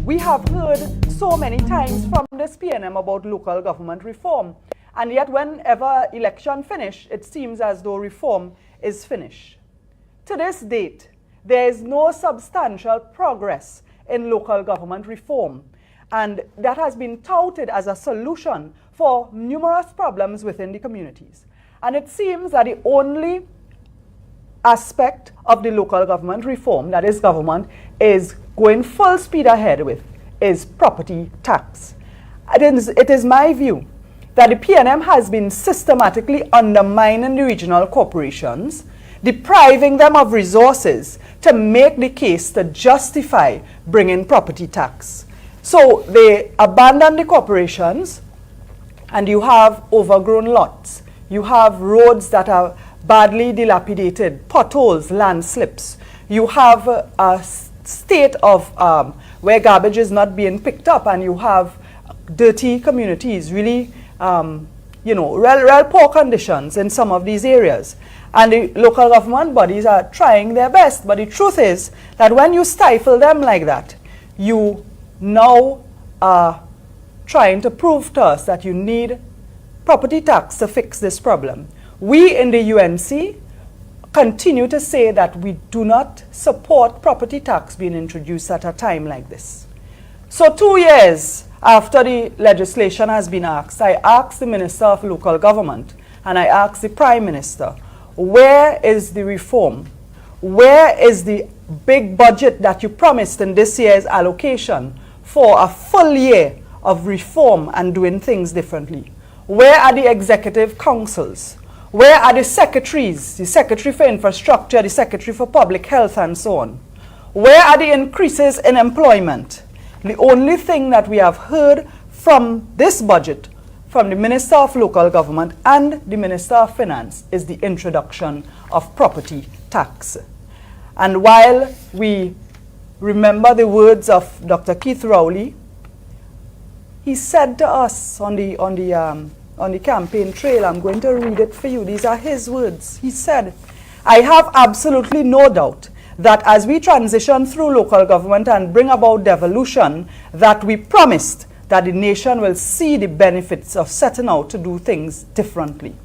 We have heard so many times from this PNM about local government reform, and yet whenever election finish, it seems as though reform is finished. To this date, there is no substantial progress in local government reform, and that has been touted as a solution for numerous problems within the communities. And it seems that the only aspect of the local government reform that this government is going full speed ahead with is property tax. It is my view that the PNM has been systematically undermining the regional corporations, depriving them of resources to make the case to justify bringing property tax. So they abandon the corporations, and you have overgrown lots. You have roads that are badly dilapidated, potholes, landslips. You have a state of where garbage is not being picked up, and you have dirty communities, really, real poor conditions in some of these areas. And the local government bodies are trying their best, but the truth is that when you stifle them like that, you now are trying to prove to us that you need property tax to fix this problem. We in the UNC continue to say that we do not support property tax being introduced at a time like this. So 2 years after the legislation has been asked, I asked the Minister of Local Government and I asked the Prime Minister, where is the reform? Where is the big budget that you promised in this year's allocation for a full year of reform and doing things differently? Where are the executive councils? Where are the secretaries, the Secretary for Infrastructure, the Secretary for Public Health, and so on? Where are the increases in employment? The only thing that we have heard from this budget, from the Minister of Local Government and the Minister of Finance, is the introduction of property tax. And while we remember the words of Dr. Keith Rowley, he said to us on the campaign trail, I'm going to read it for you. These are his words. He said, I have absolutely no doubt that as we transition through local government and bring about devolution, that we promised that the nation will see the benefits of setting out to do things differently.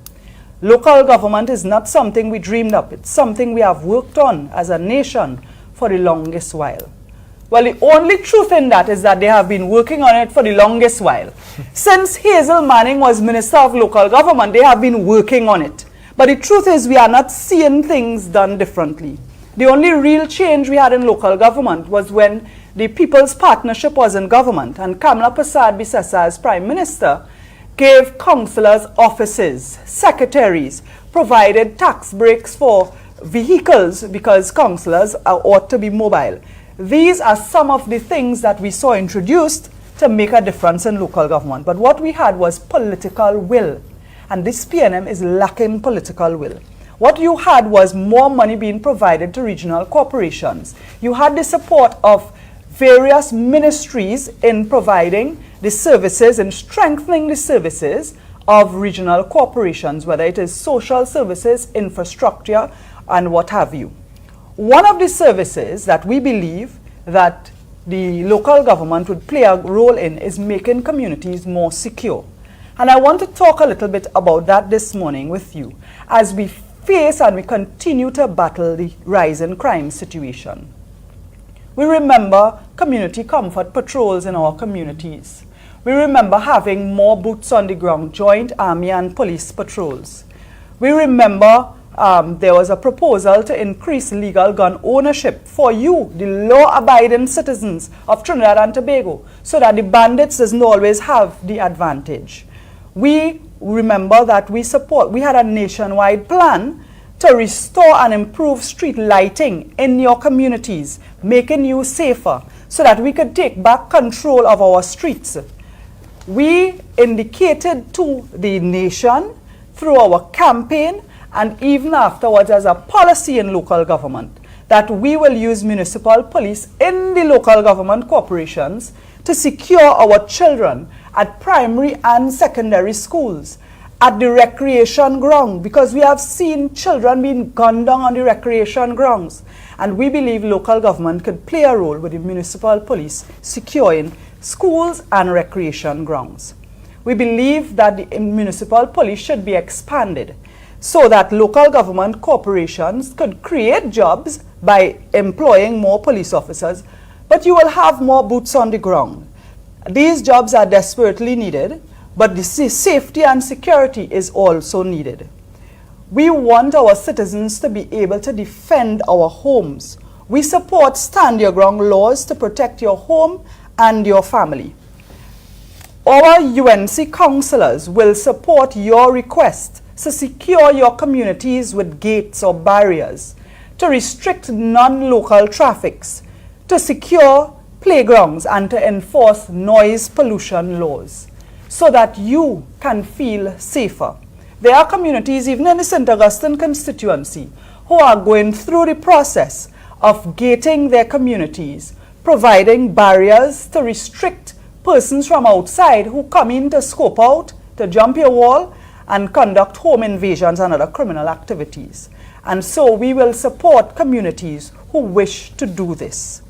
Local government is not something we dreamed up. It's something we have worked on as a nation for the longest while. Well, the only truth in that is that they have been working on it for the longest while. Since Hazel Manning was Minister of Local Government, they have been working on it. But the truth is we are not seeing things done differently. The only real change we had in local government was when the People's Partnership was in government and Kamla Persad-Bissessar as Prime Minister gave councillors offices, secretaries, provided tax breaks for vehicles because councillors ought to be mobile. These are some of the things that we saw introduced to make a difference in local government. But what we had was political will. And this PNM is lacking political will. What you had was more money being provided to regional corporations. You had the support of various ministries in providing the services and strengthening the services of regional corporations, whether it is social services, infrastructure, and what have you. One of the services that we believe that the local government would play a role in is making communities more secure. And I want to talk a little bit about that this morning with you as we face and we continue to battle the rising crime situation. We remember community comfort patrols in our communities. We remember having more boots on the ground, joint army and police patrols. We remember there was a proposal to increase legal gun ownership for you, the law-abiding citizens of Trinidad and Tobago, so that the bandits doesn't always have the advantage. We remember that we had a nationwide plan to restore and improve street lighting in your communities, making you safer, so that we could take back control of our streets. We indicated to the nation through our campaign and even afterwards as a policy in local government that we will use municipal police in the local government corporations to secure our children at primary and secondary schools. at the recreation ground, because we have seen children being gunned down on the recreation grounds. And we believe local government could play a role with the municipal police securing schools and recreation grounds. We believe that the municipal police should be expanded so that local government corporations could create jobs by employing more police officers, but you will have more boots on the ground. These jobs are desperately needed, but the safety and security is also needed. We want our citizens to be able to defend our homes. We support stand your ground laws to protect your home and your family. Our UNC councillors will support your request to secure your communities with gates or barriers, to restrict non-local traffics, to secure playgrounds, and to enforce noise pollution laws, so that you can feel safer. There are communities, even in the St. Augustine constituency, who are going through the process of gating their communities, providing barriers to restrict persons from outside who come in to scope out, to jump your wall, and conduct home invasions and other criminal activities. And so we will support communities who wish to do this.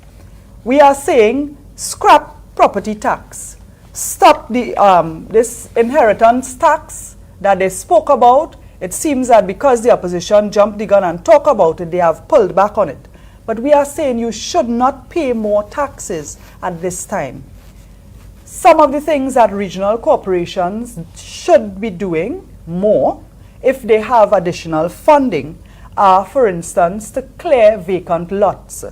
We are saying scrap property tax. Stop the, this inheritance tax that they spoke about. It seems that because the opposition jumped the gun and talked about it, they have pulled back on it. But we are saying you should not pay more taxes at this time. Some of the things that regional corporations should be doing more, if they have additional funding, are, for instance, to clear vacant lots.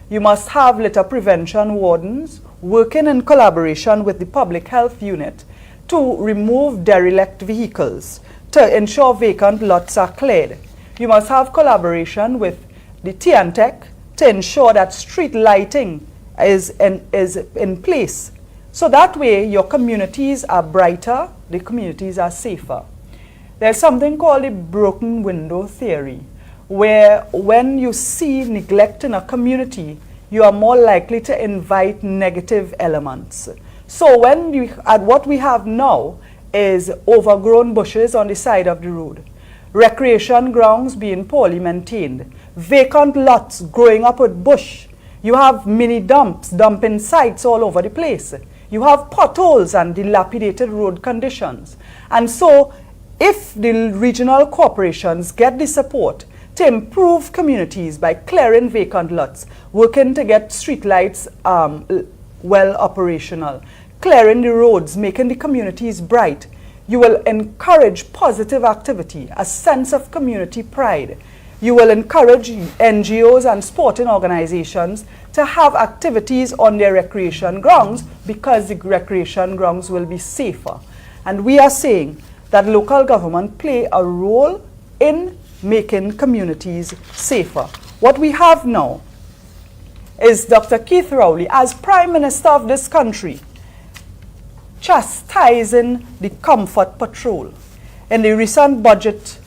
You must have litter prevention wardens working in collaboration with the public health unit to remove derelict vehicles, to ensure vacant lots are cleared. You must have collaboration with the TNTEC to ensure that street lighting is in place. So that way your communities are brighter, the communities are safer. There's something called the broken window theory, where when you see neglect in a community, you are more likely to invite negative elements. So when what we have now is overgrown bushes on the side of the road, recreation grounds being poorly maintained, vacant lots growing up with bush. You have mini dumps, dumping sites all over the place. You have potholes and dilapidated road conditions. And so if the regional corporations get the support to improve communities by clearing vacant lots, working to get streetlights well operational, clearing the roads, making the communities bright, you will encourage positive activity, a sense of community pride. You will encourage NGOs and sporting organizations to have activities on their recreation grounds because the recreation grounds will be safer. And we are saying that local government play a role in making communities safer. What we have now is Dr. Keith Rowley, as Prime Minister of this country, chastising the Comfort Patrol. In the recent budget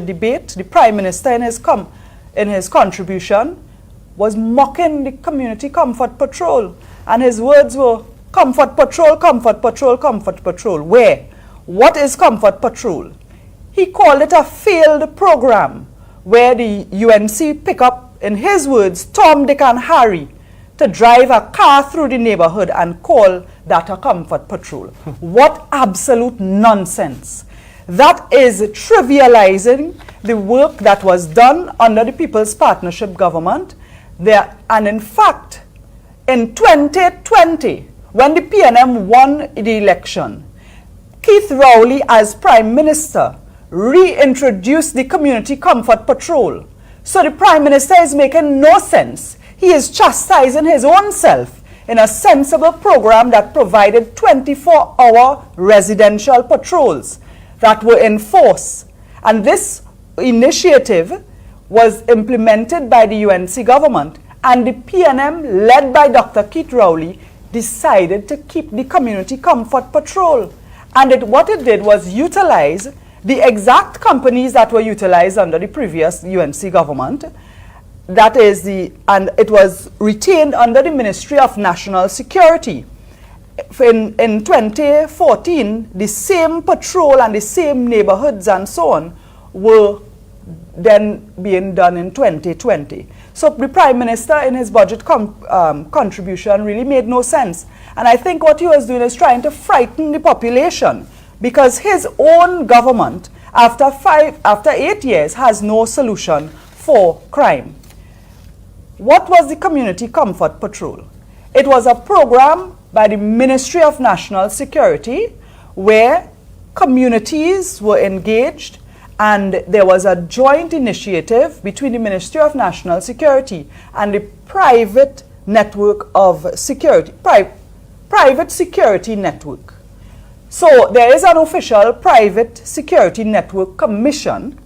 debate, the Prime Minister in his contribution was mocking the Community Comfort Patrol, and his words were, Comfort Patrol, Comfort Patrol, Comfort Patrol. Where? What is Comfort Patrol? He called it a failed program where the UNC pick up, in his words, Tom, Dick and Harry to drive a car through the neighborhood and call that a Comfort Patrol. What absolute nonsense. That is trivializing the work that was done under the People's Partnership government. And in fact, in 2020, when the PNM won the election, Keith Rowley, as Prime Minister, reintroduced the Community Comfort Patrol. So the Prime Minister is making no sense. He is chastising his own self in a sensible program that provided 24-hour residential patrols that were in force. And this initiative was implemented by the UNC government, and the PNM, led by Dr. Keith Rowley, decided to keep the Community Comfort Patrol. And what it did was utilize the exact companies that were utilized under the previous UNC government. And it was retained under the Ministry of National Security. in 2014, the same patrol and the same neighborhoods and so on were then being done in 2020. So the Prime Minister in his budget contribution really made no sense. And I think what he was doing is trying to frighten the population, because his own government, after 8 years, has no solution for crime. What was the Community Comfort Patrol? It was a program by the Ministry of National Security where communities were engaged, and there was a joint initiative between the Ministry of National Security and the private network of security, private security network. So there is an official private security network commission,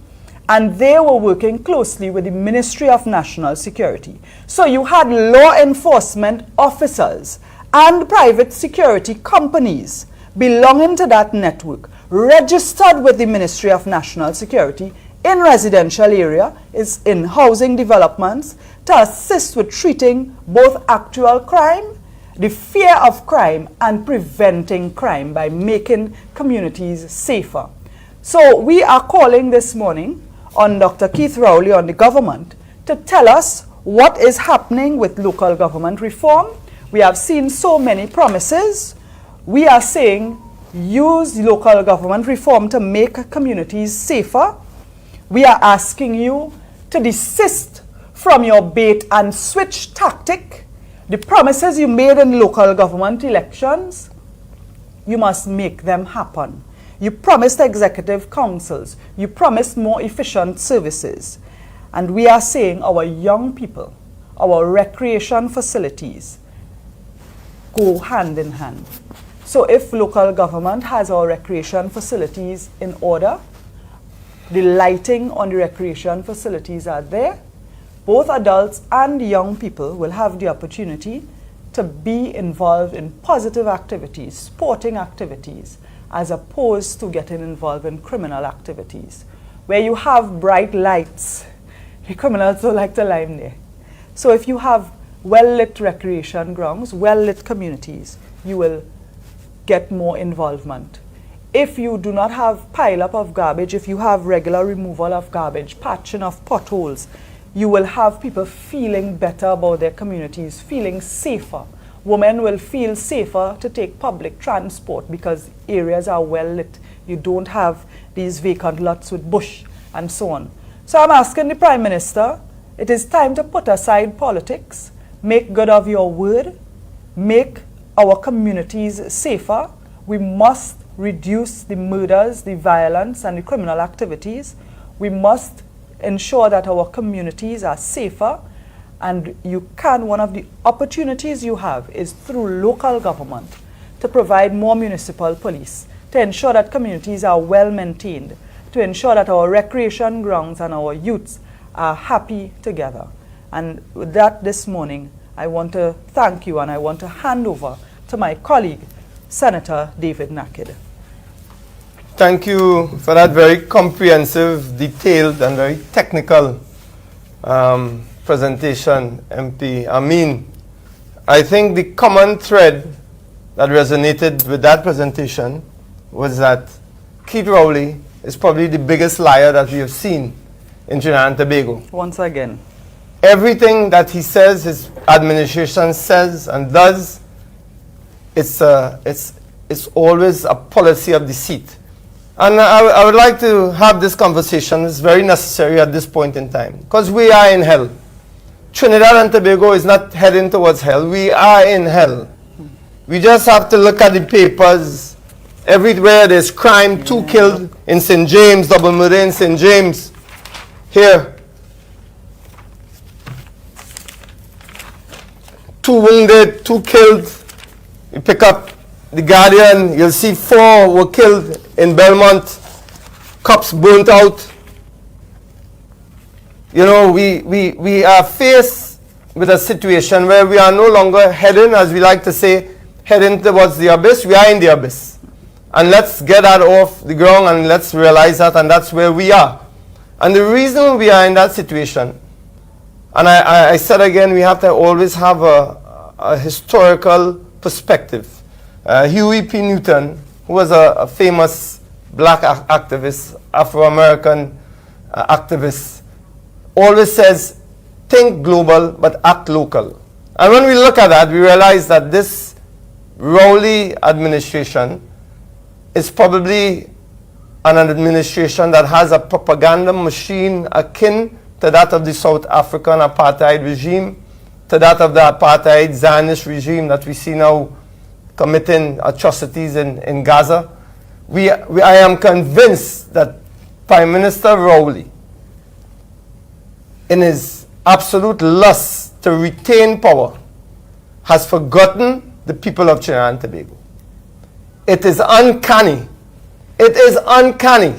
and they were working closely with the Ministry of National Security. So you had law enforcement officers and private security companies belonging to that network, registered with the Ministry of National Security in residential area, is in housing developments, to assist with treating both actual crime, the fear of crime, and preventing crime by making communities safer. So we are calling this morning on Dr. Keith Rowley, on the government, to tell us what is happening with local government reform. We have seen so many promises. We are saying use local government reform to make communities safer. We are asking you to desist from your bait and switch tactic. The promises you made in local government elections, you must make them happen. You promised executive councils. You promised more efficient services. And we are saying our young people, our recreation facilities, go hand in hand. So if local government has our recreation facilities in order, the lighting on the recreation facilities are there, both adults and young people will have the opportunity to be involved in positive activities, sporting activities, as opposed to getting involved in criminal activities. Where you have bright lights, the criminals don't like to lie there. So if you have well-lit recreation grounds, well-lit communities, you will get more involvement. If you do not have pile-up of garbage, if you have regular removal of garbage, patching of potholes, you will have people feeling better about their communities, feeling safer. Women will feel safer to take public transport because areas are well lit. You don't have these vacant lots with bush and so on. So I'm asking the Prime Minister, it is time to put aside politics, make good of your word, make our communities safer. We must reduce the murders, the violence, and the criminal activities. We must ensure that our communities are safer. And one of the opportunities you have is through local government to provide more municipal police, to ensure that communities are well maintained, to ensure that our recreation grounds and our youths are happy together. And with that this morning, I want to thank you, and I want to hand over to my colleague, Senator David Nakid. Thank you for that very comprehensive, detailed, and very technical presentation, MP Amin. I think the common thread that resonated with that presentation was that Keith Rowley is probably the biggest liar that we have seen in Trinidad and Tobago. Once again. Everything that he says, his administration says and does, it's always a policy of deceit. And I would like to have this conversation. It's very necessary at this point in time, because we are in hell. Trinidad and Tobago is not heading towards hell. We are in hell. We just have to look at the papers. Everywhere there's crime, 2 killed in St. James, double murder in St. James. Here, 2 wounded, 2 killed. You pick up The Guardian, you'll see 4 were killed in Belmont. Cops burnt out. You know, we are faced with a situation where we are no longer heading, as we like to say, heading towards the abyss. We are in the abyss. And let's get that off the ground, and let's realize that, and that's where we are. And the reason we are in that situation, and I said again, we have to always have a historical perspective. Huey P. Newton, who was a famous black activist, Afro-American activist, always says, think global but act local. And when we look at that, we realize that this Rowley administration is probably an administration that has a propaganda machine akin to that of the South African apartheid regime, to that of the apartheid Zionist regime that we see now committing atrocities in Gaza. I am convinced that Prime Minister Rowley, in his absolute lust to retain power, has forgotten the people of Trinidad and Tobago. It is uncanny. It is uncanny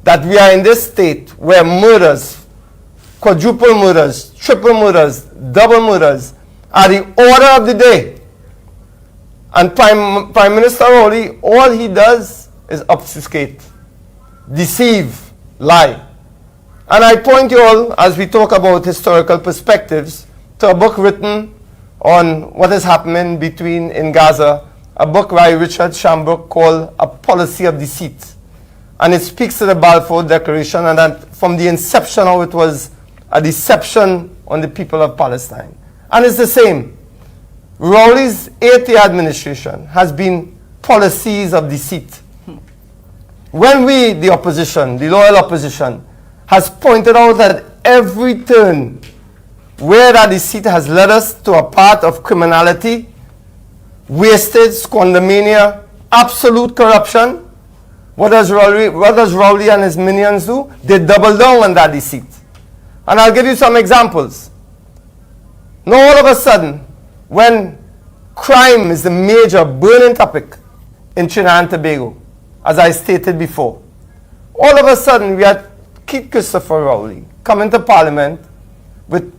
that we are in this state where murders, quadruple murders, triple murders, double murders are the order of the day. And Prime Minister Rowley, all he does is obfuscate, deceive, lie. And I point you all, as we talk about historical perspectives, to a book written on what is happening in Gaza, a book by Richard Shambrook called A Policy of Deceit. And it speaks to the Balfour Declaration, and that from the inception how it was a deception on the people of Palestine. And it's the same. Rowley's 8-year administration has been policies of deceit. When we, the opposition, the loyal opposition, has pointed out that every turn where that deceit has led us to a path of criminality, wastage, squandermania, absolute corruption, what does Rowley and his minions do? They double down on that deceit. And I'll give you some examples. Now all of a sudden, when crime is the major burning topic in Trinidad and Tobago, as I stated before, all of a sudden we had Keith Christopher Rowley come into Parliament with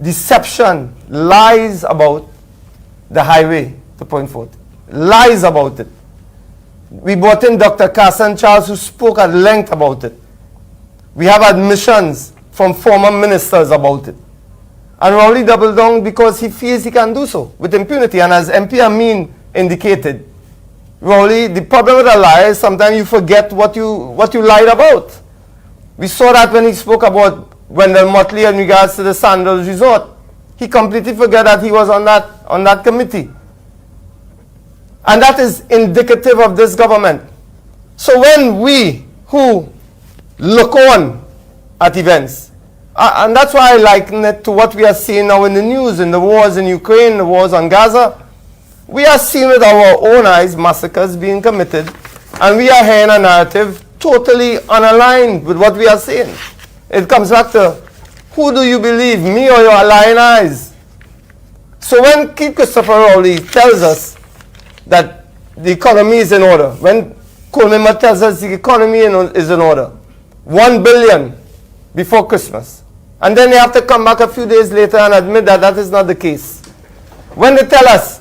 deception, lies about the highway to Point Forte, lies about it. We brought in Dr. Carson Charles, who spoke at length about it. We have admissions from former ministers about it. And Rowley doubled down because he feels he can do so with impunity. And as MP Amin indicated, Rowley, the problem with a lie is sometimes you forget what you lied about. We saw that when he spoke about Wendell Motley in regards to the Sandals Resort. He completely forgot that he was on that committee. And that is indicative of this government. So when we who look on at events, and that's why I liken it to what we are seeing now in the news, in the wars in Ukraine, the wars on Gaza, we are seeing with our own eyes massacres being committed, and we are hearing a narrative totally unaligned with what we are seeing. It comes back to, who do you believe, me or your lying eyes? So when Keith Christopher Rowley tells us that the economy is in order, when Coleman tells us the economy is in order, 1 billion before Christmas, and then they have to come back a few days later and admit that that is not the case. When they tell us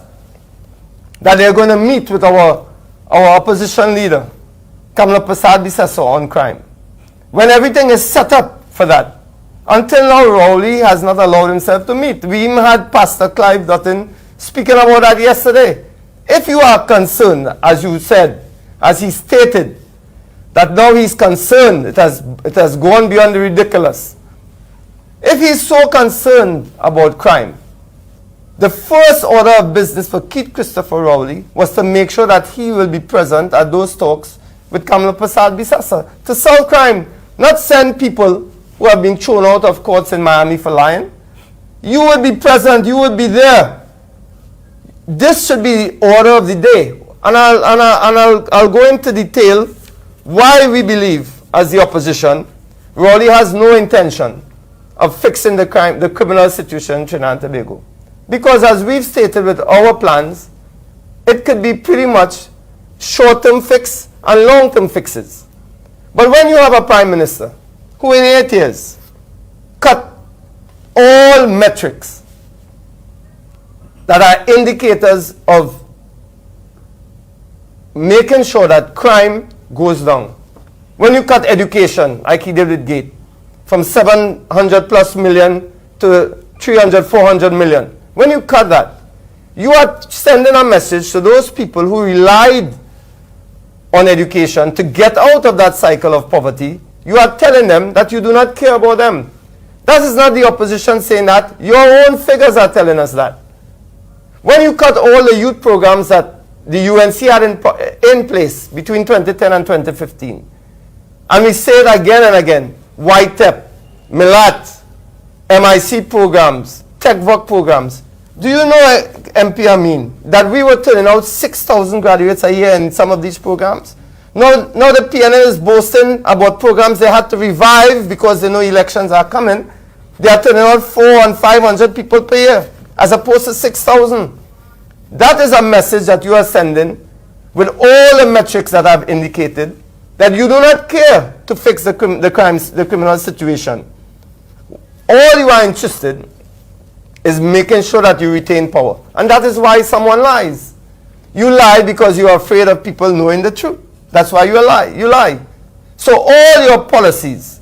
that they're going to meet with our opposition leader, Kamla Persad-Bissessor, on crime, when everything is set up for that, until now Rowley has not allowed himself to meet. We even had Pastor Clive Dutton speaking about that yesterday. If you are concerned, as you said, as he stated, that now he's concerned, it has gone beyond the ridiculous. If he's so concerned about crime, the first order of business for Keith Christopher Rowley was to make sure that he will be present at those talks with Kamla Persad-Bissessor to solve crime, not send people who are being thrown out of courts in Miami for lying. You will be present, you will be there. This should be the order of the day. And I'll go into detail why we believe, as the opposition, Rowley has no intention of fixing the criminal situation in Trinidad and Tobago. Because as we've stated with our plans, it could be pretty much short-term fix and long-term fixes. But when you have a prime minister who in 8 years cut all metrics that are indicators of making sure that crime goes down. When you cut education, like he did with Gate, from 700 plus million to 300, 400 million, when you cut that, You are sending a message to those people who relied on education to get out of that cycle of poverty. You are telling them that you do not care about them. That is not the opposition saying that. Your own figures are telling us that. When you cut all the youth programs that the UNC had in place between 2010 and 2015, and we say it again and again, YTEP, MILAT, MIC programs, TechVoc programs. Do you know, MP Amin, that we were turning out 6,000 graduates a year in some of these programs? Now the PNL is boasting about programs they had to revive because they know elections are coming. They are turning out 400 and 500 people per year, as opposed to 6,000. That is a message that you are sending with all the metrics that I've indicated, that you do not care to fix the criminal situation. All you are interested is making sure that you retain power. And that is why someone lies. You lie because you are afraid of people knowing the truth. That's why you lie. You lie. So all your policies,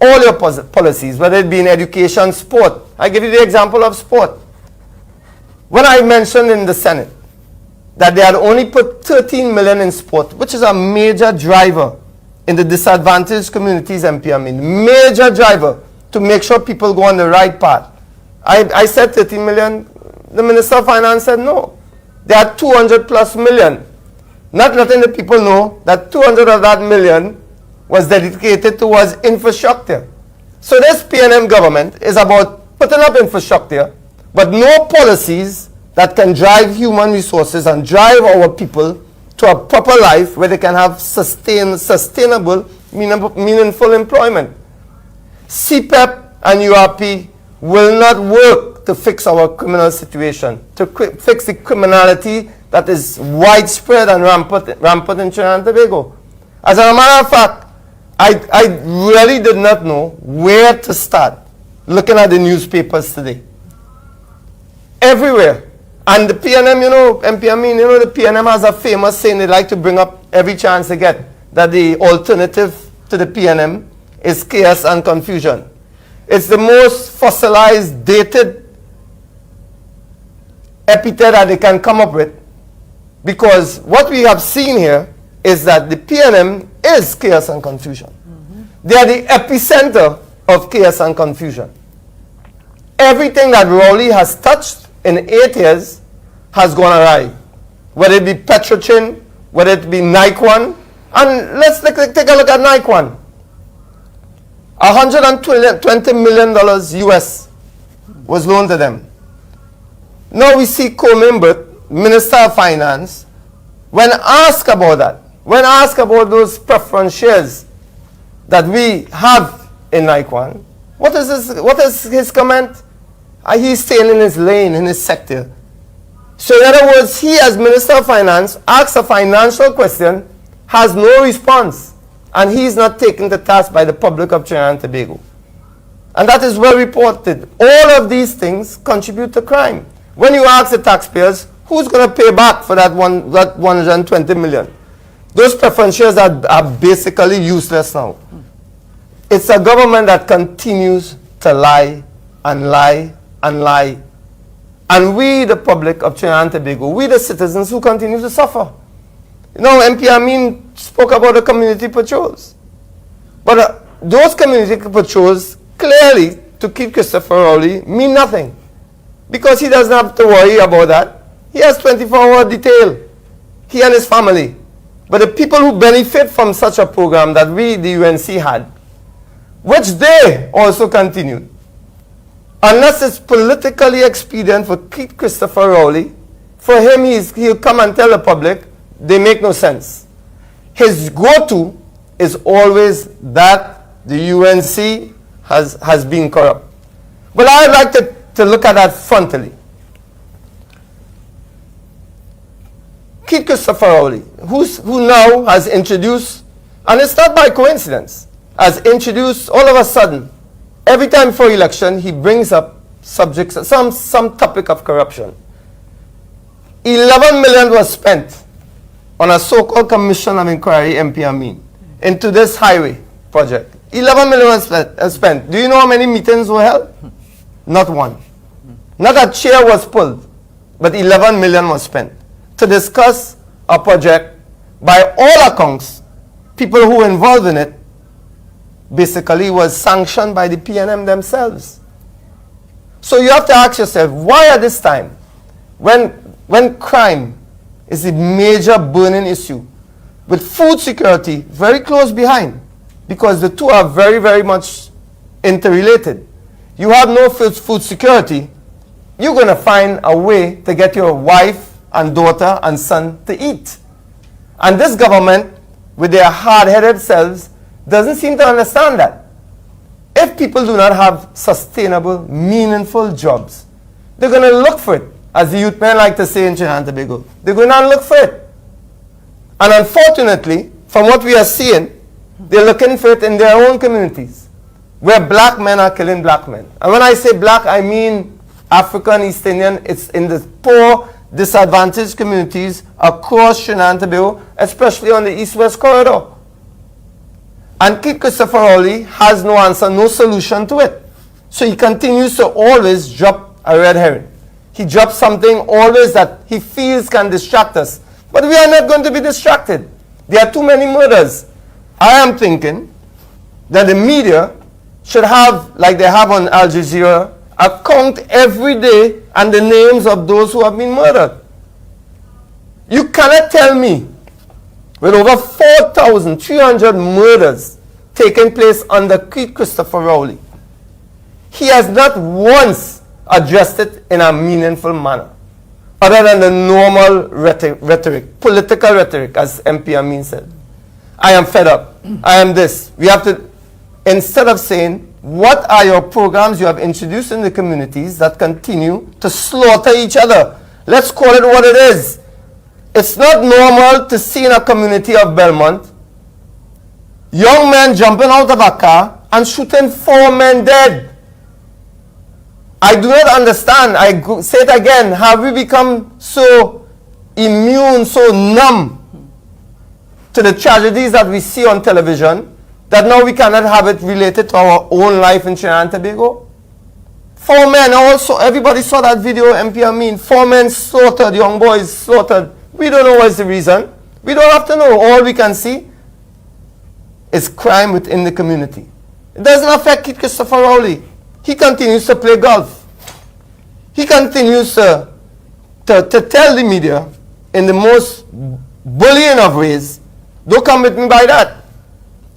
whether it be in education, sport. I give you the example of sport. When I mentioned in the Senate that they had only put 13 million in sport, which is a major driver in the disadvantaged communities, MP Amin, major driver to make sure people go on the right path. I said 13 million. The Minister of Finance said no. There are 200 plus million. Not letting the people know that 200 of that million was dedicated towards infrastructure. So this PNM government is about putting up infrastructure, but no policies that can drive human resources and drive our people to a proper life where they can have sustainable, meaningful employment. CPEP and URP will not work to fix our criminal situation, to fix the criminality that is widespread and rampant in Trinidad and Tobago. As a matter of fact, I really did not know where to start looking at the newspapers today. Everywhere. And the PNM, you know, MP Amin, you know, the PNM has a famous saying they like to bring up every chance they get, that the alternative to the PNM is chaos and confusion. It's the most fossilized, dated epithet that they can come up with, because what we have seen here is that the PNM is chaos and confusion. They are the epicenter of chaos and confusion. Everything that Rowley has touched in 8 years has gone awry. Whether it be Petrochin, whether it be Nike-One, and let's take a look at Nike-One. $120 million US was loaned to them. Now we see Comimbert, Minister of Finance, when asked about that, when asked about those preference shares that we have in Nike-One, what is his comment? He's staying in his lane, in his sector. So in other words, he as Minister of Finance asks a financial question, has no response, and he's not taken to task by the public of Trinidad and Tobago. And that is well reported. All of these things contribute to crime. When you ask the taxpayers, who's going to pay back for that 120 million? Those preference shares are basically useless now. It's a government that continues to lie and lie and lie. And we, the public of Trinidad and Tobago, we the citizens who continue to suffer. You know, MP Amin spoke about the community patrols. But those community patrols clearly, to keep Christopher Rowley, mean nothing. Because he doesn't have to worry about that. He has 24-hour detail, he and his family. But the people who benefit from such a program that we, the UNC, had, which they also continued, unless it's politically expedient for Christopher Rowley, for him, he'll come and tell the public, they make no sense. His go-to is always that the UNC has been corrupt. But I'd like to look at that frontally. Keith Christopher Rowley, who now has introduced, and it's not by coincidence, has introduced all of a sudden, every time for election, he brings up subjects, some topic of corruption. 11 million was spent on a so-called commission of inquiry, MP Amin, into this highway project. 11 million was spent. Do you know how many meetings were held? Not one. Not a chair was pulled but 11 million was spent to discuss a project. By all accounts, people who were involved in it basically was sanctioned by the PNM themselves. So you have to ask yourself, why at this time, when crime is a major burning issue, with food security very close behind, because the two are very, very much interrelated. You have no food security, you're going to find a way to get your wife and daughter and son to eat. And this government, with their hard-headed selves, doesn't seem to understand that. If people do not have sustainable, meaningful jobs, they're going to look for it. As the youth men like to say in Trinidad and Tobago, they're going to look for it. And unfortunately, from what we are seeing, they're looking for it in their own communities, where black men are killing black men. And when I say black, I mean African, East Indian. It's in the poor, disadvantaged communities across Trinidad and Tobago, especially on the East-West corridor. And Keith Christopher Rowley has no answer, no solution to it. So he continues to always drop a red herring. He drops something always that he feels can distract us. But we are not going to be distracted. There are too many murders. I am thinking that the media should have, like they have on Al Jazeera, a count every day and the names of those who have been murdered. You cannot tell me, with over 4,300 murders taking place under Keith Christopher Rowley, he has not once addressed it in a meaningful manner, other than the normal rhetoric, political rhetoric, as MP Amin said. I am fed up. I am this. We have to, instead of saying, what are your programs you have introduced in the communities that continue to slaughter each other? Let's call it what it is. It's not normal to see in a community of Belmont young men jumping out of a car and shooting 4 men dead. I do not understand. I say it again. Have we become so immune, so numb to the tragedies that we see on television that now we cannot have it related to our own life in Trinidad and Tobago? 4 men also, everybody saw that video, MP Amin. 4 men slaughtered, young boys slaughtered. We don't know what's the reason. We don't have to know. All we can see is crime within the community. It doesn't affect Keith Christopher Rowley. He continues to play golf. He continues to tell the media in the most bullying of ways, don't come with me by that.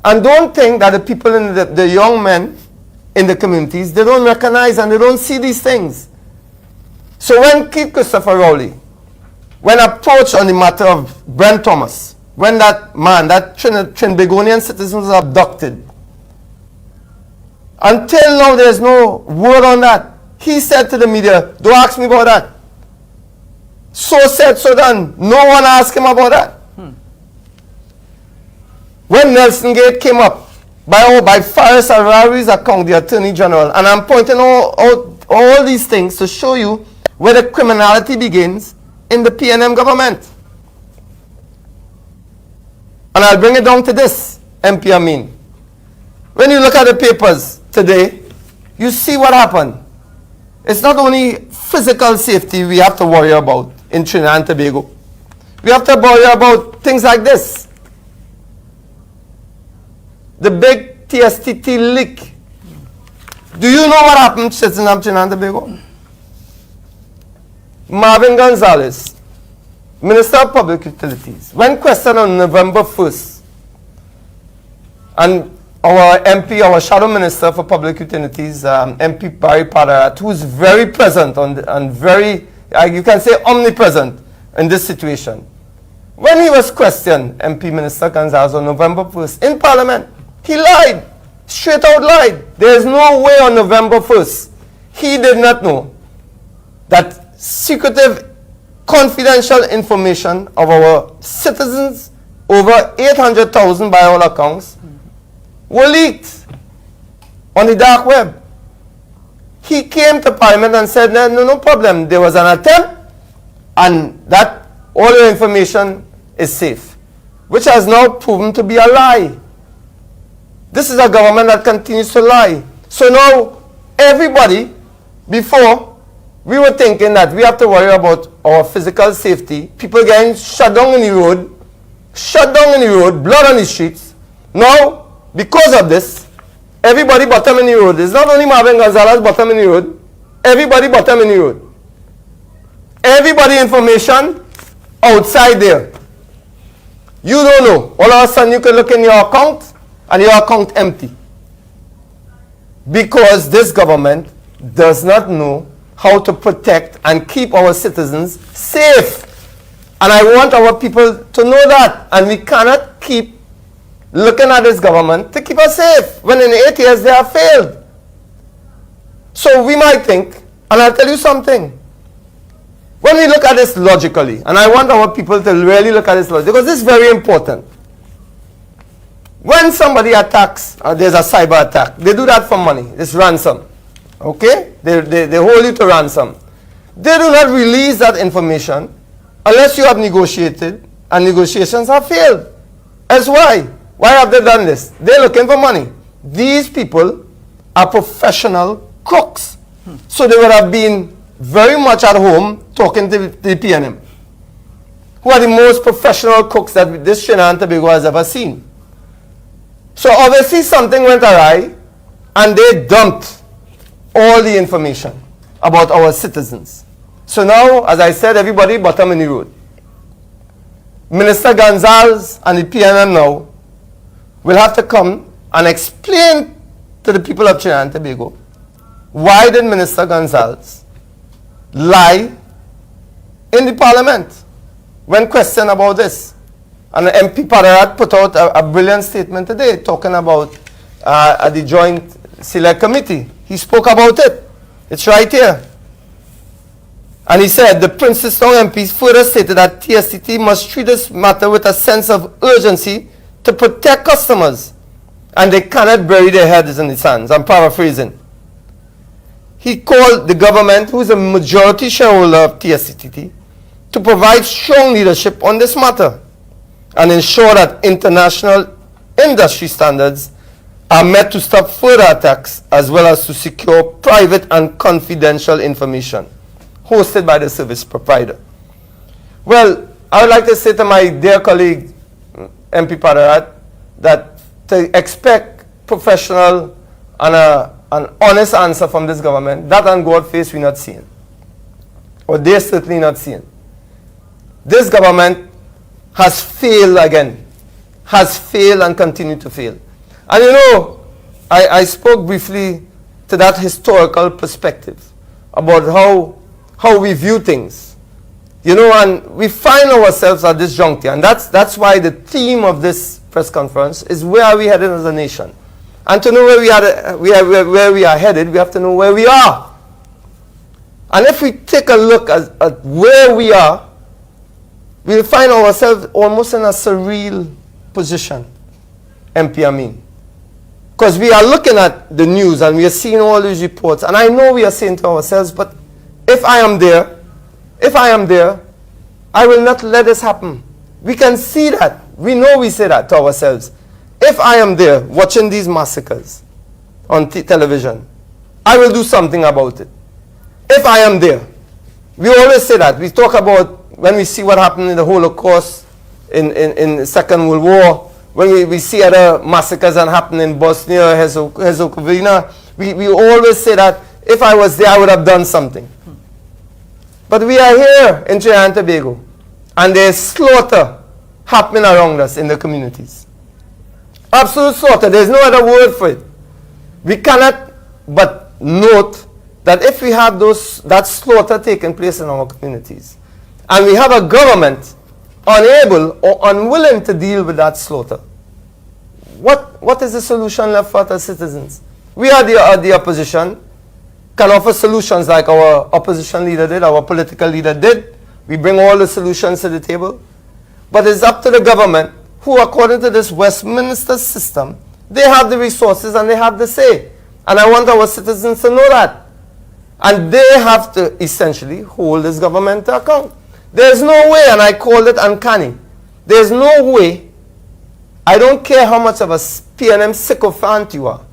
And don't think that the people in the young men in the communities, they don't recognize and they don't see these things. So when Keith Christopher Rowley, when approached on the matter of Brent Thomas, when that man, that Trinbagonian citizen was abducted, until now there's no word on that. He said to the media, don't ask me about that. So said, so done. No one asked him about that. When Nelson Gate came up, by Faris Harari's account, the Attorney General, and I'm pointing out all these things to show you where the criminality begins in the PNM government. And I'll bring it down to this, MP Amin. When you look at the papers today, you see what happened. It's not only physical safety we have to worry about in Trinidad and Tobago. We have to worry about things like this. The big TSTT leak. Do you know what happened, citizens of Trinidad and Tobago? Marvin Gonzalez, Minister of Public Utilities, when questioned on November 1st, and our MP, our Shadow Minister for Public Utilities, MP Barry Padarat, who is very present and very, you can say omnipresent in this situation. When he was questioned, MP Minister Gonzalez, on November 1st in Parliament, he lied, straight out lied. There is no way on November 1st he did not know that secretive, confidential information of our citizens, over 800,000 by all accounts, were leaked on the dark web. He came to Parliament and said, no problem. There was an attempt and that all your information is safe, which has now proven to be a lie. This is a government that continues to lie. So now everybody, before, we were thinking that we have to worry about our physical safety, people getting shut down in the road, blood on the streets. Now, because of this, everybody bottom in the road. It's not only Marvin Gonzalez bottom in the road, everybody bottom in the road. Everybody information outside there. You don't know. All of a sudden you can look in your account and your account empty. Because this government does not know how to protect and keep our citizens safe. And I want our people to know that. And we cannot keep looking at this government to keep us safe when in 8 years they have failed. So we might think, and I'll tell you something, when we look at this logically, and I want our people to really look at this logically, because this is very important. When somebody attacks, there's a cyber attack, they do that for money. It's ransom. Okay? They hold you to ransom. They do not release that information unless you have negotiated, and negotiations have failed. That's why. Why have they done this? They're looking for money. These people are professional crooks. So they would have been very much at home talking to the PNM, who are the most professional cooks that this Trinidad and Tobago has ever seen. So obviously something went awry, and they dumped all the information about our citizens. So now, as I said, everybody bottom in the road. Minister Gonzalez and the PNM now will have to come and explain to the people of Trinidad and Tobago, why did Minister Gonzalez lie in the parliament when questioned about this? And MP Pararat put out a brilliant statement today talking about at the Joint Select Committee. He spoke about it. It's right here. And he said, the Princeton MPs further stated that TSTT must treat this matter with a sense of urgency to protect customers, and they cannot bury their heads in the sands. I'm paraphrasing. He called the government, who is a majority shareholder of TSTT, to provide strong leadership on this matter and ensure that international industry standards are met to stop further attacks, as well as to secure private and confidential information hosted by the service provider. Well, I would like to say to my dear colleague, MP Pararat, that to expect professional and an honest answer from this government, that on God's face we're not seeing. Or they're certainly not seeing. This government has failed again. Has failed and continue to fail. And you know, I spoke briefly to that historical perspective about how we view things. You know, and we find ourselves at this juncture, and that's why the theme of this press conference is where are we headed as a nation. And to know where we are headed, we have to know where we are. And if we take a look at where we are, we'll find ourselves almost in a surreal position, MP Amin. Because we are looking at the news and we are seeing all these reports, and I know we are saying to ourselves, but if I am there, I will not let this happen. We can see that. We know we say that to ourselves. If I am there watching these massacres on television, I will do something about it. If I am there. We always say that. We talk about when we see what happened in the Holocaust, in the Second World War, when we see other massacres that happen in Bosnia, Herzegovina, we always say that if I was there, I would have done something. But we are here in Trinidad and Tobago, and there is slaughter happening around us in the communities. Absolute slaughter. There is no other word for it. We cannot but note that if we have that slaughter taking place in our communities, and we have a government unable or unwilling to deal with that slaughter, what is the solution left for us citizens? We are the opposition, can offer solutions like our opposition leader did, our political leader did. We bring all the solutions to the table. But it's up to the government, who according to this Westminster system, they have the resources and they have the say. And I want our citizens to know that. And they have to essentially hold this government to account. There's no way, and I call it uncanny, there's no way, I don't care how much of a PNM sycophant you are,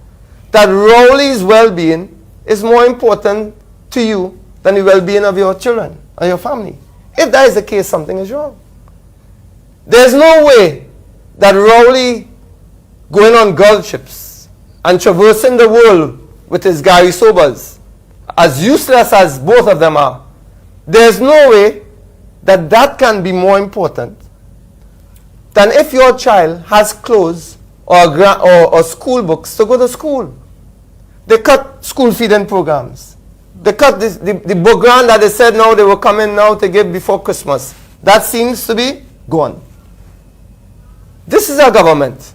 that Rowley's well-being is more important to you than the well-being of your children or your family. If that is the case, something is wrong. There's no way that Rowley going on girl trips and traversing the world with his Gary Sobers, as useless as both of them are, there's no way that that can be more important than if your child has clothes or school books to go to school. They cut school feeding programs. They cut the book grant that they said now they were coming now to give before Christmas. That seems to be gone. This is a government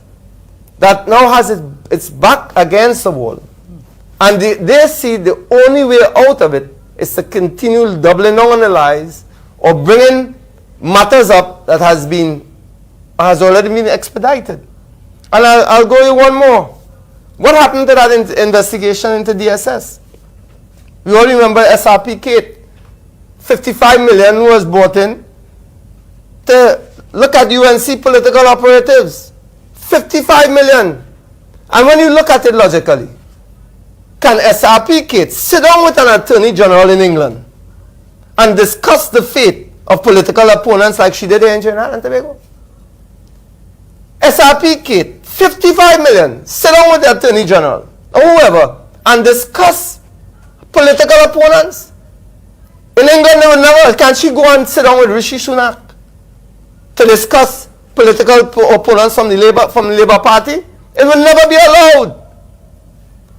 that now has its back against the wall. And they see the only way out of it is to continue doubling down on the lies or bringing matters up that has already been expedited. And I'll go you one more. What happened to that investigation into DSS? We all remember SRP Kate. 55 million was brought in to look at UNC political operatives. 55 million. And when you look at it logically, can SRP Kate sit down with an attorney general in England and discuss the fate of political opponents like she did here in Trinidad and Tobago? SRP Kate, 55 million, sit down with the attorney general or whoever and discuss political opponents. In England, they would never. Can she go and sit down with Rishi Sunak to discuss political opponents from the Labour Party? It will never be allowed.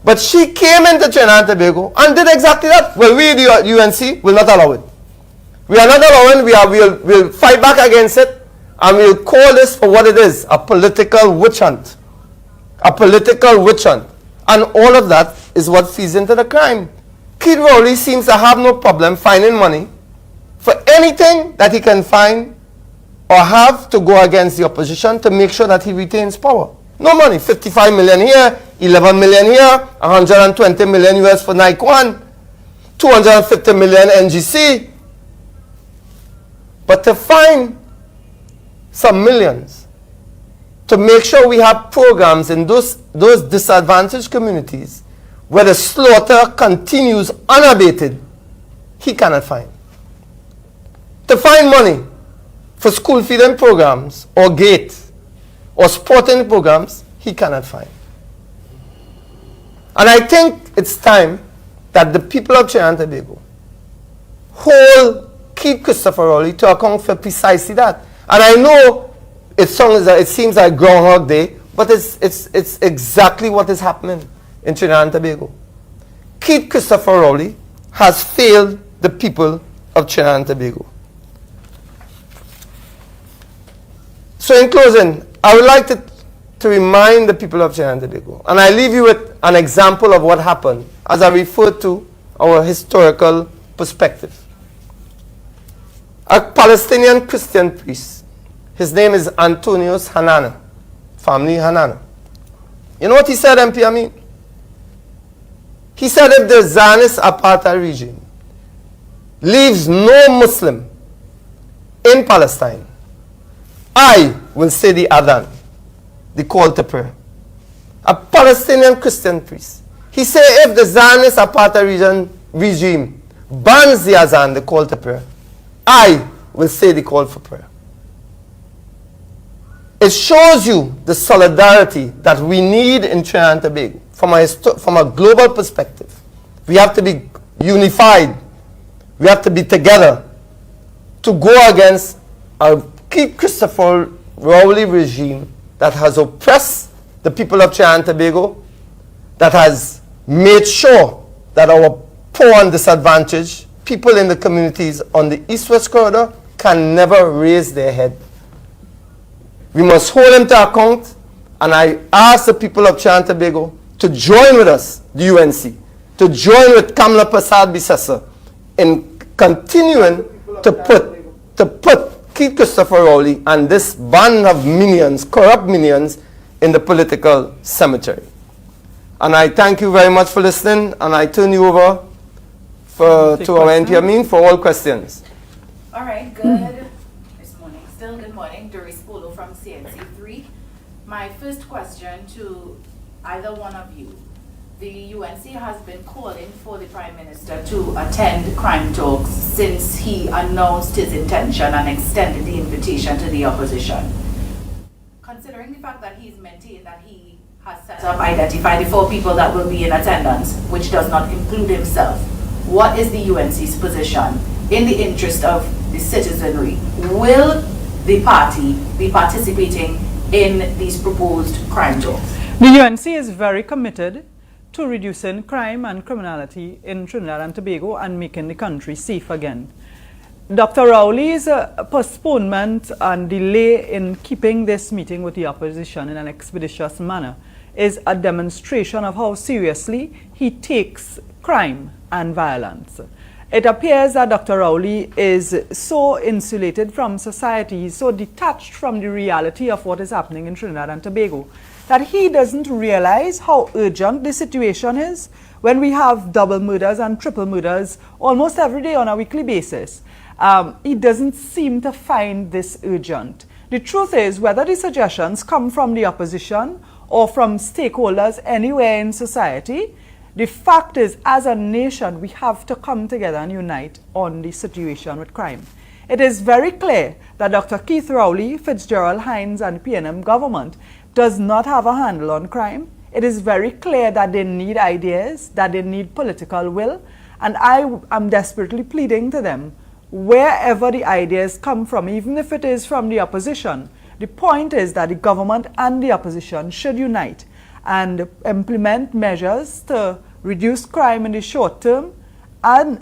But she came into Trinidad and Tobago and did exactly that. Well, we, the UNC, will not allow it. We are not allowing. We'll fight back against it, and we'll call this for what it is: a political witch hunt. A political witch hunt. And all of that is what feeds into the crime. Keith Rowley seems to have no problem finding money for anything that he can find or have to go against the opposition to make sure that he retains power. No money. 55 million here, 11 million here, 120 million US for Nike One, 250 million NGC. But to find some millions to make sure we have programs in those disadvantaged communities where the slaughter continues unabated, he cannot find. To find money for school feeding programs or GATE or sporting programs, he cannot find. And I think it's time that the people of Trinidad and Tobago hold Keith Christopher Rowley to account for precisely that. And I know it seems like Groundhog Day, but it's exactly what is happening in Trinidad and Tobago. Keith Christopher Rowley has failed the people of Trinidad and Tobago. So in closing, I would like to remind the people of Trinidad and Tobago, and I leave you with an example of what happened as I refer to our historical perspective. A Palestinian Christian priest, his name is Antonius Hanana, family Hanana. You know what he said, MP Amin? He said if the Zionist apartheid regime leaves no Muslim in Palestine, I will say the Adhan, the call to prayer. A Palestinian Christian priest. He said if the Zionist apartheid regime bans the Adhan, the call to prayer, I will say the call for prayer. It shows you the solidarity that we need in Trinidad and Tobago from a global perspective. We have to be unified. We have to be together to go against a Keith Christopher Rowley regime that has oppressed the people of Trinidad and Tobago, that has made sure that our poor and disadvantaged people in the communities on the East-West corridor can never raise their head. We must hold him to account, and I ask the people of Trinidad and Tobago to join with us, the UNC, to join with Kamla Persad-Bissessar in continuing to put Keith Christopher Rowley and this band of minions, corrupt minions, in the political cemetery. And I thank you very much for listening, and I turn you over to our MP Amin for all questions. All right, good. Good morning, Doris Polo from CNC3. My first question to either one of you. The UNC has been calling for the Prime Minister to attend crime talks since he announced his intention and extended the invitation to the opposition. Considering the fact that he's maintained that he has set up, identified the 4 people that will be in attendance, which does not include himself, what is the UNC's position in the interest of the citizenry? Will the party be participating in these proposed crime talks? The UNC is very committed to reducing crime and criminality in Trinidad and Tobago and making the country safe again. Dr. Rowley's postponement and delay in keeping this meeting with the opposition in an expeditious manner is a demonstration of how seriously he takes crime and violence. It appears that Dr. Rowley is so insulated from society, so detached from the reality of what is happening in Trinidad and Tobago, that he doesn't realize how urgent the situation is when we have double murders and triple murders almost every day on a weekly basis. He doesn't seem to find this urgent. The truth is, whether the suggestions come from the opposition or from stakeholders anywhere in society, the fact is, as a nation, we have to come together and unite on the situation with crime. It is very clear that Dr. Keith Rowley, Fitzgerald Hines, and the PNM government does not have a handle on crime. It is very clear that they need ideas, that they need political will, and I am desperately pleading to them, wherever the ideas come from, even if it is from the opposition, the point is that the government and the opposition should unite and implement measures to reduce crime in the short term and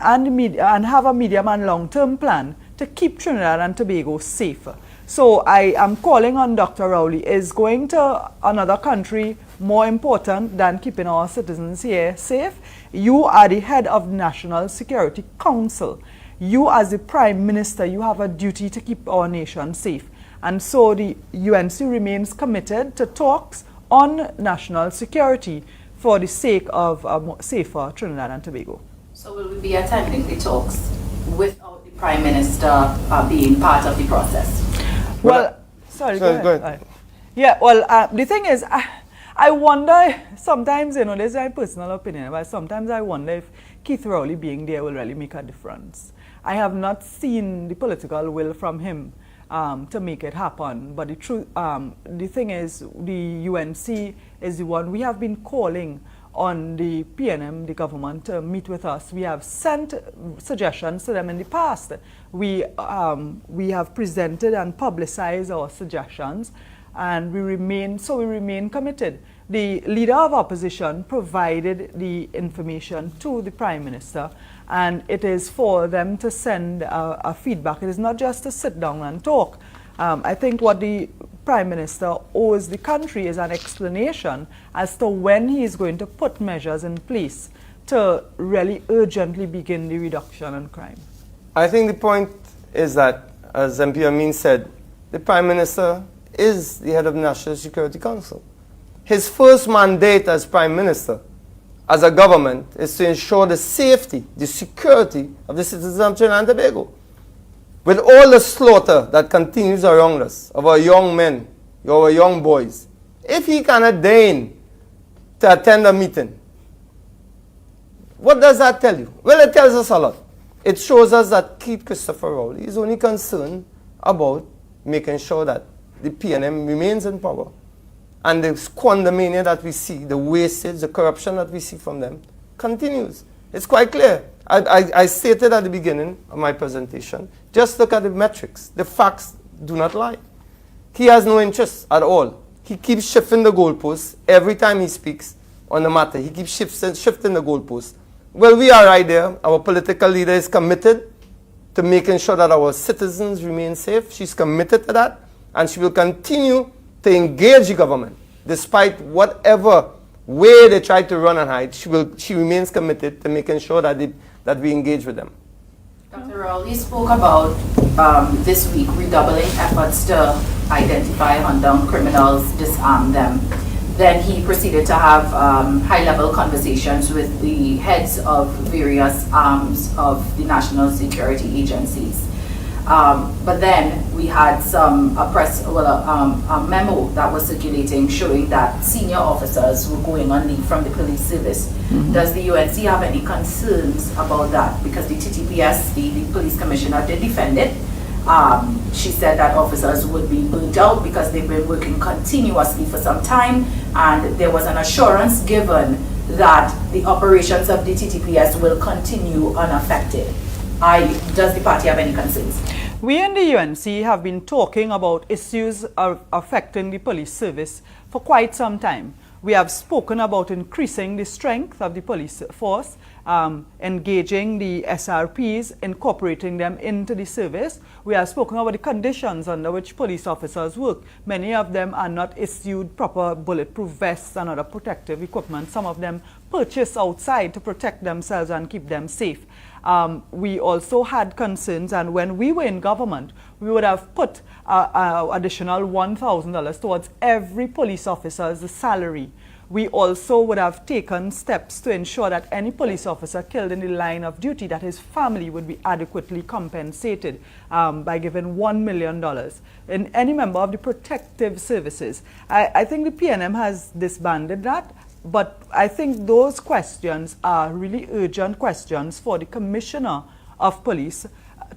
have a medium and long-term plan to keep Trinidad and Tobago safe. So I am calling on Dr. Rowley. Is going to another country more important than keeping our citizens here safe? You are the head of the National Security Council. You as the Prime Minister, you have a duty to keep our nation safe. And so the UNC remains committed to talks on national security for the sake of a safer Trinidad and Tobago. So will we be attending the talks without the Prime Minister being part of the process? Well, sorry, go ahead. Yeah, well, the thing is, I wonder, sometimes, this is my personal opinion, but sometimes I wonder if Keith Rowley being there will really make a difference. I have not seen the political will from him to make it happen, but the thing is, the UNC is the one we have been calling on the PNM, the government, to meet with us. We have sent suggestions to them in the past. We have presented and publicized our suggestions, and we remain committed. The leader of opposition provided the information to the Prime Minister, and it is for them to send a feedback. It is not just to sit down and talk. I think what the Prime Minister owes the country is an explanation as to when he is going to put measures in place to really urgently begin the reduction in crime. I think the point is that, as MP Amin said, the Prime Minister is the head of the National Security Council. His first mandate as Prime Minister, as a government, is to ensure the safety, the security of the citizens of Trinidad and Tobago. With all the slaughter that continues around us, of our young men, our young boys, if he cannot deign to attend a meeting, what does that tell you? Well, it tells us a lot. It shows us that Keith Christopher Rowley is only concerned about making sure that the PNM remains in power. And the squandermania that we see, the wastage, the corruption that we see from them, continues. It's quite clear. I stated at the beginning of my presentation, just look at the metrics. The facts do not lie. He has no interest at all. He keeps shifting the goalposts every time he speaks on the matter. He keeps shifting the goalposts. Well, we are right there. Our political leader is committed to making sure that our citizens remain safe. She's committed to that, and she will continue to engage the government. Despite whatever way they try to run and hide, she remains committed to making sure that we engage with them. Dr. Rowley spoke about this week redoubling efforts to identify, hunt down criminals, disarm them. Then he proceeded to have high-level conversations with the heads of various arms of the national security agencies. But then we had a memo that was circulating showing that senior officers were going on leave from the police service. Does the UNC have any concerns about that? Because the TTPS, the police commissioner, did defend it. She said that officers would be burnt out because they've been working continuously for some time, and there was an assurance given that the operations of the TTPS will continue unaffected. Does the party have any concerns? We in the UNC have been talking about issues affecting the police service for quite some time. We have spoken about increasing the strength of the police force, engaging the SRPs, incorporating them into the service. We have spoken about the conditions under which police officers work. Many of them are not issued proper bulletproof vests and other protective equipment. Some of them purchase outside to protect themselves and keep them safe. We also had concerns, and when we were in government, we would have put additional $1,000 towards every police officer's salary. We also would have taken steps to ensure that any police officer killed in the line of duty, that his family would be adequately compensated by giving $1 million. And any member of the protective services. I think the PNM has disbanded that. But I think those questions are really urgent questions for the Commissioner of Police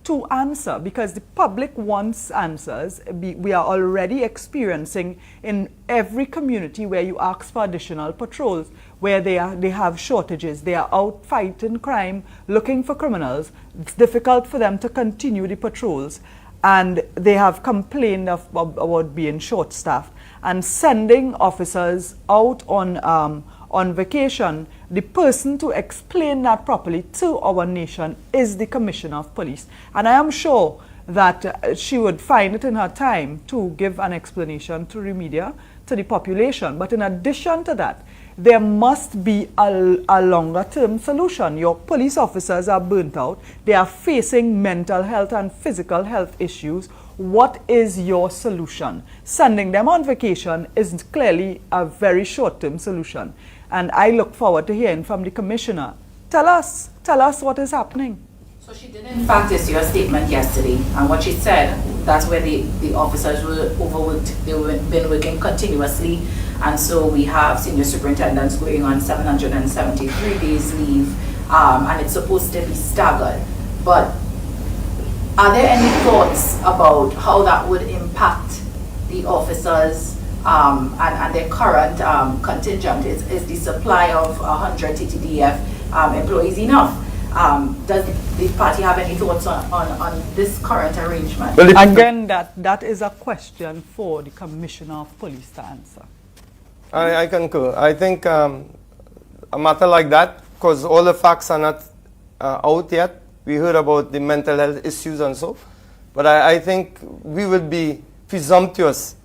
to answer, because the public wants answers. We are already experiencing in every community where you ask for additional patrols, where they have shortages. They are out fighting crime, looking for criminals. It's difficult for them to continue the patrols, and they have complained about being short-staffed. And sending officers out on vacation, the person to explain that properly to our nation is the Commissioner of Police. And I am sure that she would find it in her time to give an explanation to the media, to the population. But in addition to that, there must be a longer-term solution. Your police officers are burnt out. They are facing mental health and physical health issues. What is your solution? Sending them on vacation is clearly a very short-term solution. And I look forward to hearing from the Commissioner. Tell us what is happening. So she did in fact issue a statement yesterday, and what she said, that's where the officers were overworked. They've been working continuously, and so we have senior superintendents going on 773 days leave, and it's supposed to be staggered. But are there any thoughts about how that would impact the officers and their current contingent? Is the supply of 100 TTDF employees enough? Does the party have any thoughts on this current arrangement? Well, again, that is a question for the Commissioner of Police to answer. I concur. I think a matter like that, because all the facts are not out yet. We heard about the mental health issues and so, but I think we would be presumptuous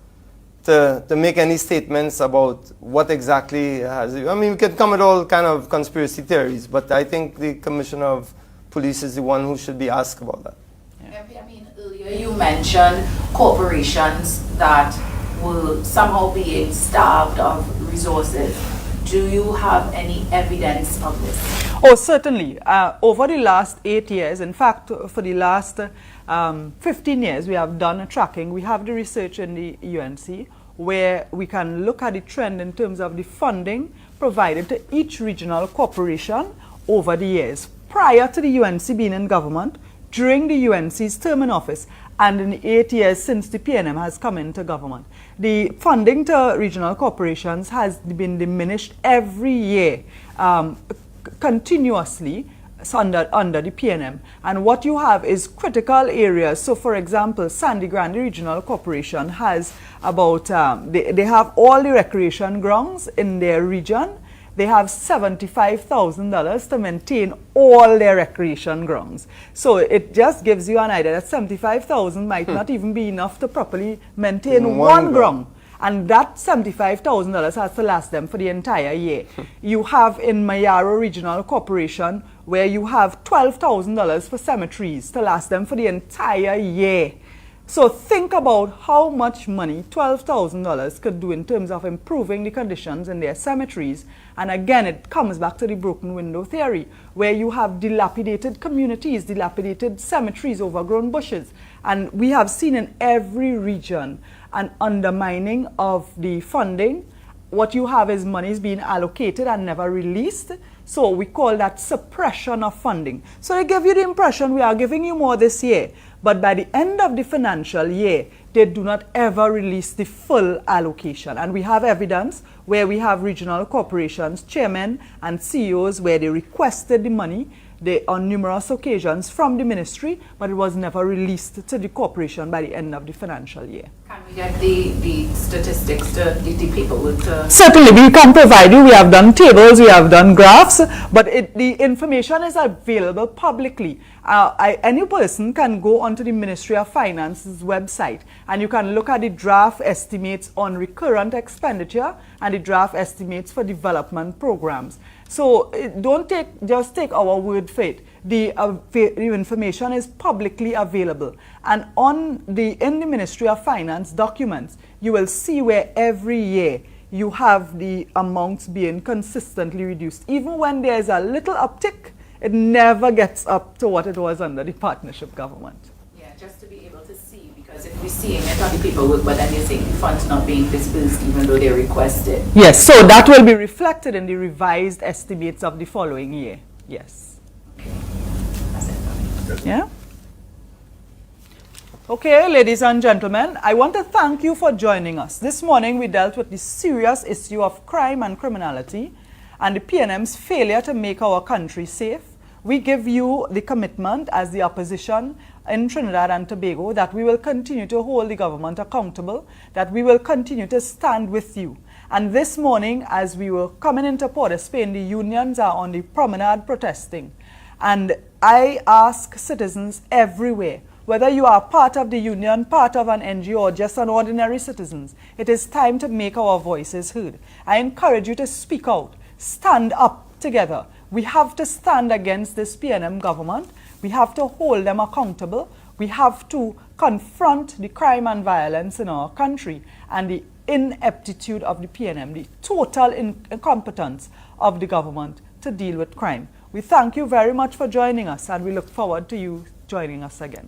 to make any statements about what exactly has. I mean, we can come with all kind of conspiracy theories, but I think the Commissioner of Police is the one who should be asked about that. Yeah. I mean, earlier you mentioned corporations that were somehow being starved of resources. Do you have any evidence of this? Oh, certainly. Over the last 8 years, in fact, for the last 15 years, we have done a tracking. We have the research in the UNC where we can look at the trend in terms of the funding provided to each regional corporation over the years. Prior to the UNC being in government, during the UNC's term in office, and in the 8 years since the PNM has come into government, the funding to regional corporations has been diminished every year, continuously under the PNM. And what you have is critical areas. So, for example, Sandy Grande Regional Corporation has about, they have all the recreation grounds in their region. They have $75,000 to maintain all their recreation grounds. So it just gives you an idea that $75,000 might not even be enough to properly maintain one ground. And that $75,000 has to last them for the entire year. You have in Mayaro Regional Corporation where you have $12,000 for cemeteries to last them for the entire year. So think about how much money $12,000 could do in terms of improving the conditions in their cemeteries. And again, it comes back to the broken window theory, where you have dilapidated communities, dilapidated cemeteries, overgrown bushes. And we have seen in every region an undermining of the funding. What you have is monies being allocated and never released. So we call that suppression of funding. So they give you the impression we are giving you more this year, but by the end of the financial year, they do not ever release the full allocation. And we have evidence where we have regional corporations, chairmen and CEOs, where they requested the money on numerous occasions from the ministry, but it was never released to the corporation by the end of the financial year. Can we get the statistics to the people with Certainly, we can provide you. We have done tables, we have done graphs, but the information is available publicly. Any person can go onto the Ministry of Finance's website and you can look at the draft estimates on recurrent expenditure and the draft estimates for development programs. So don't just take our word for it. The information is publicly available, and in the Ministry of Finance documents, you will see where every year you have the amounts being consistently reduced. Even when there is a little uptick, it never gets up to what it was under the partnership government. Yeah, just to be able to see, because if we're seeing it on the paperwork, but then you're saying the funds not being disbursed even though they're requested. Yes, so that will be reflected in the revised estimates of the following year. Yes. Okay. That's it for me. Yeah? Okay, ladies and gentlemen, I want to thank you for joining us. This morning we dealt with the serious issue of crime and criminality and the PNM's failure to make our country safe. We give you the commitment as the opposition in Trinidad and Tobago that we will continue to hold the government accountable, that we will continue to stand with you. And this morning, as we were coming into Port of Spain, the unions are on the promenade protesting. And I ask citizens everywhere, whether you are part of the union, part of an NGO, or just an ordinary citizen, it is time to make our voices heard. I encourage you to speak out, stand up together. We have to stand against this PNM government. We have to hold them accountable. We have to confront the crime and violence in our country and the ineptitude of the PNM, the total incompetence of the government to deal with crime. We thank you very much for joining us, and we look forward to you joining us again.